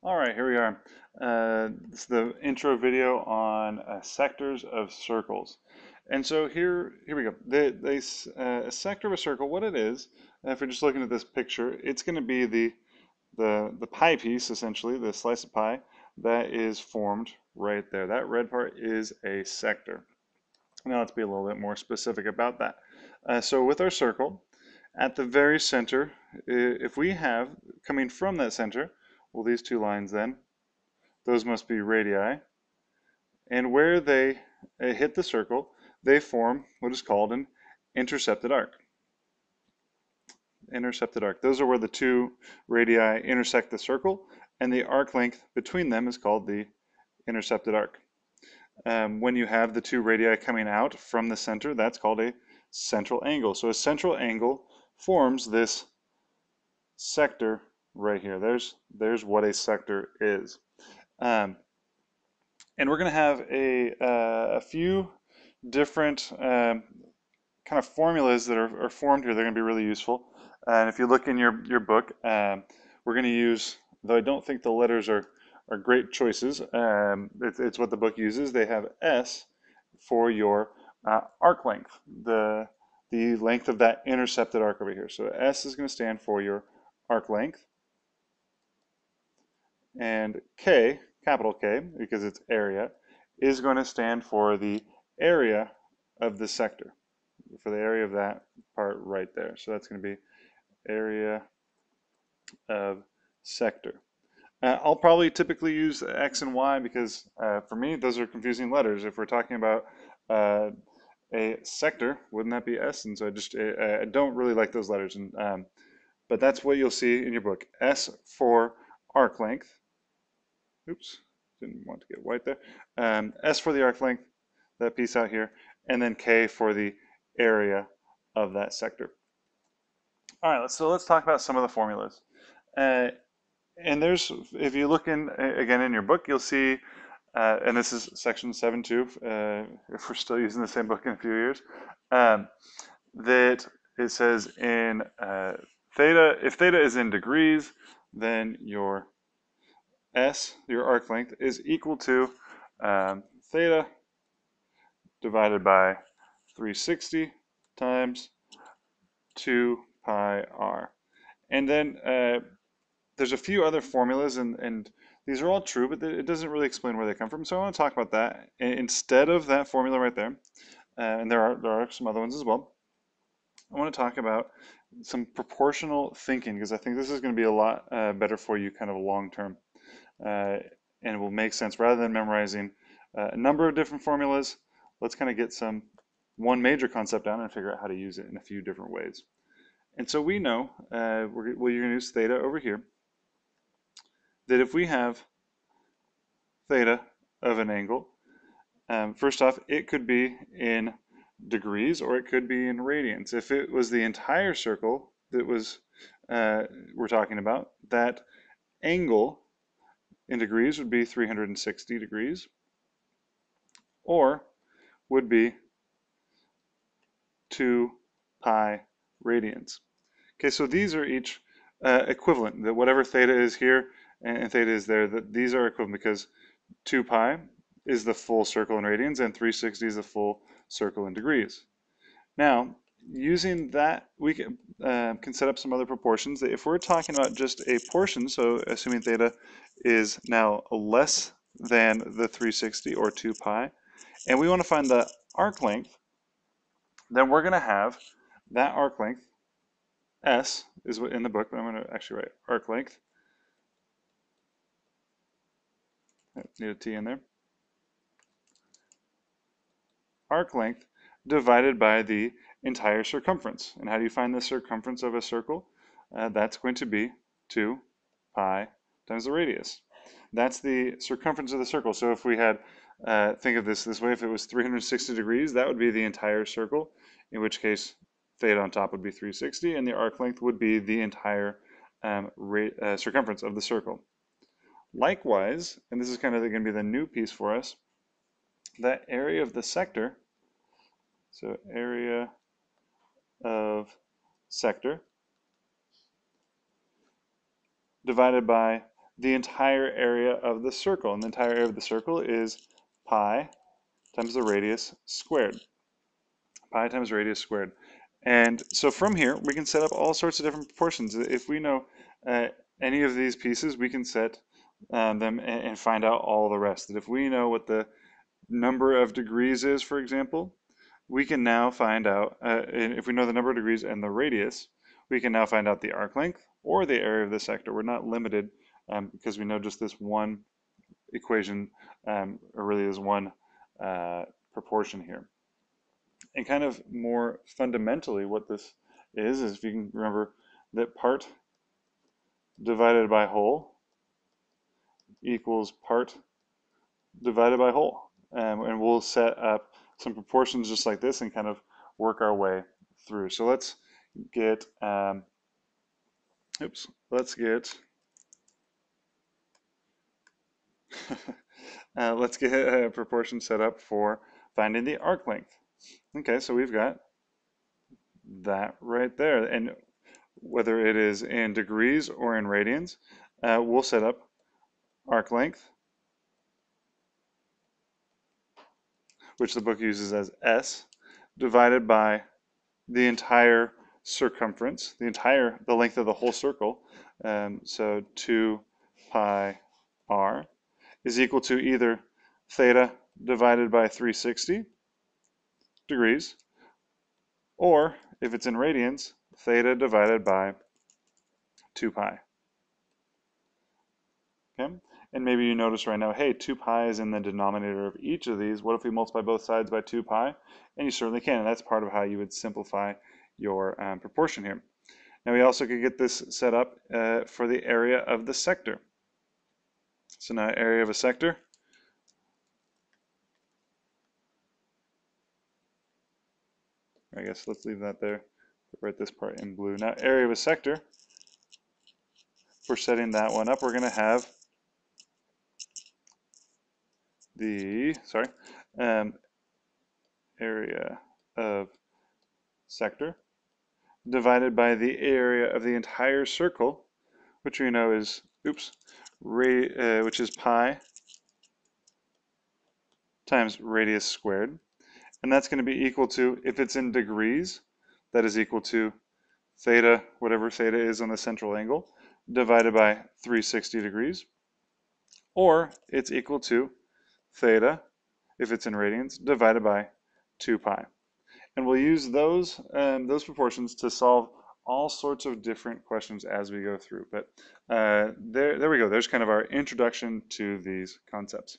All right, here we are. This is the intro video on sectors of circles. And so here we go. A sector of a circle, what it is, if you're just looking at this picture, it's going to be the pie piece, essentially, the slice of pie that is formed right there. That red part is a sector. Now let's be a little bit more specific about that. So with our circle, at the very center, if we have, coming from that center, well, these two lines then, those must be radii. And where they hit the circle, they form what is called an intercepted arc. Intercepted arc. Those are where the two radii intersect the circle, and the arc length between them is called the intercepted arc. When you have the two radii coming out from the center, that's called a central angle. So a central angle forms this sector right here. There's what a sector is. Um, and we're going to have a few different kind of formulas that are formed here. They're going to be really useful. And if you look in your book, we're going to use, though I don't think the letters are great choices, it's what the book uses. They have S for your arc length, the length of that intercepted arc over here. So S is going to stand for your arc length. And K, capital K, because it's area, is going to stand for the area of the sector, for the area of that part right there. So that's going to be area of sector. I'll probably typically use X and Y because for me, those are confusing letters. If we're talking about a sector, wouldn't that be S? And so I don't really like those letters. But that's what you'll see in your book. S for arc length. Oops, didn't want to get white there. S for the arc length, that piece out here, and then K for the area of that sector. All right, so let's talk about some of the formulas. And if you look again in your book, you'll see, and this is section 7.2, if we're still using the same book in a few years, that it says in theta, if theta is in degrees, then your S, your arc length, is equal to theta divided by 360 times 2 pi r. And then there's a few other formulas, and these are all true, but it doesn't really explain where they come from. So I want to talk about that instead of that formula right there. And there are some other ones as well. I want to talk about some proportional thinking because I think this is going to be a lot better for you kind of long term. And it will make sense rather than memorizing a number of different formulas. Let's kind of get one major concept down and figure out how to use it in a few different ways. And so we know, you're going to use theta over here, that if we have theta of an angle, first off, it could be in degrees or it could be in radians. If it was the entire circle that we're talking about, that angle in degrees would be 360 degrees, or would be 2 pi radians. Okay, so these are each equivalent. That whatever theta is here and theta is there, that these are equivalent because 2 pi is the full circle in radians and 360 is the full circle in degrees. Now, using that, we can set up some other proportions. That if we're talking about just a portion, so assuming theta is now less than the 360 or 2 pi, and we want to find the arc length, then we're going to have that arc length, S is what in the book, but I'm going to actually write arc length. I need a T in there. Arc length divided by the entire circumference. And how do you find the circumference of a circle? That's going to be 2 pi times the radius. That's the circumference of the circle. So if we had, think of this way, if it was 360 degrees, that would be the entire circle, in which case theta on top would be 360, and the arc length would be the entire circumference of the circle. Likewise, and this is kind of going to be the new piece for us, that area of the sector, so area of sector divided by the entire area of the circle. And the entire area of the circle is pi times the radius squared. Pi times radius squared. And so from here, we can set up all sorts of different proportions. If we know any of these pieces, we can set them and find out all the rest. That if we know what the number of degrees is, for example, we can now find out, if we know the number of degrees and the radius, we can now find out the arc length or the area of the sector. We're not limited because we know just this one equation, or really is one proportion here. And kind of more fundamentally what this is if you can remember that part divided by whole equals part divided by whole. And we'll set up some proportions just like this and kind of work our way through. So let's get, let's get a proportion set up for finding the arc length. Okay, so we've got that right there. And whether it is in degrees or in radians, we'll set up arc length, which the book uses as S, divided by the entire circumference, the length of the whole circle. So 2 pi r is equal to either theta divided by 360 degrees, or if it's in radians, theta divided by 2 pi. Okay? And maybe you notice right now, hey, 2 pi is in the denominator of each of these. What if we multiply both sides by 2 pi? And you certainly can, and that's part of how you would simplify your proportion here. Now we also could get this set up for the area of the sector. So now area of a sector. I guess let's leave that there. Write this part in blue. Now area of a sector, for setting that one up, we're going to have the, area of sector divided by the area of the entire circle, which we know is, which is pi times radius squared. And that's going to be equal to, if it's in degrees, that is equal to theta, whatever theta is on the central angle, divided by 360 degrees. Or it's equal to theta, if it's in radians, divided by 2 pi. And we'll use those proportions to solve all sorts of different questions as we go through. But there we go. There's kind of our introduction to these concepts.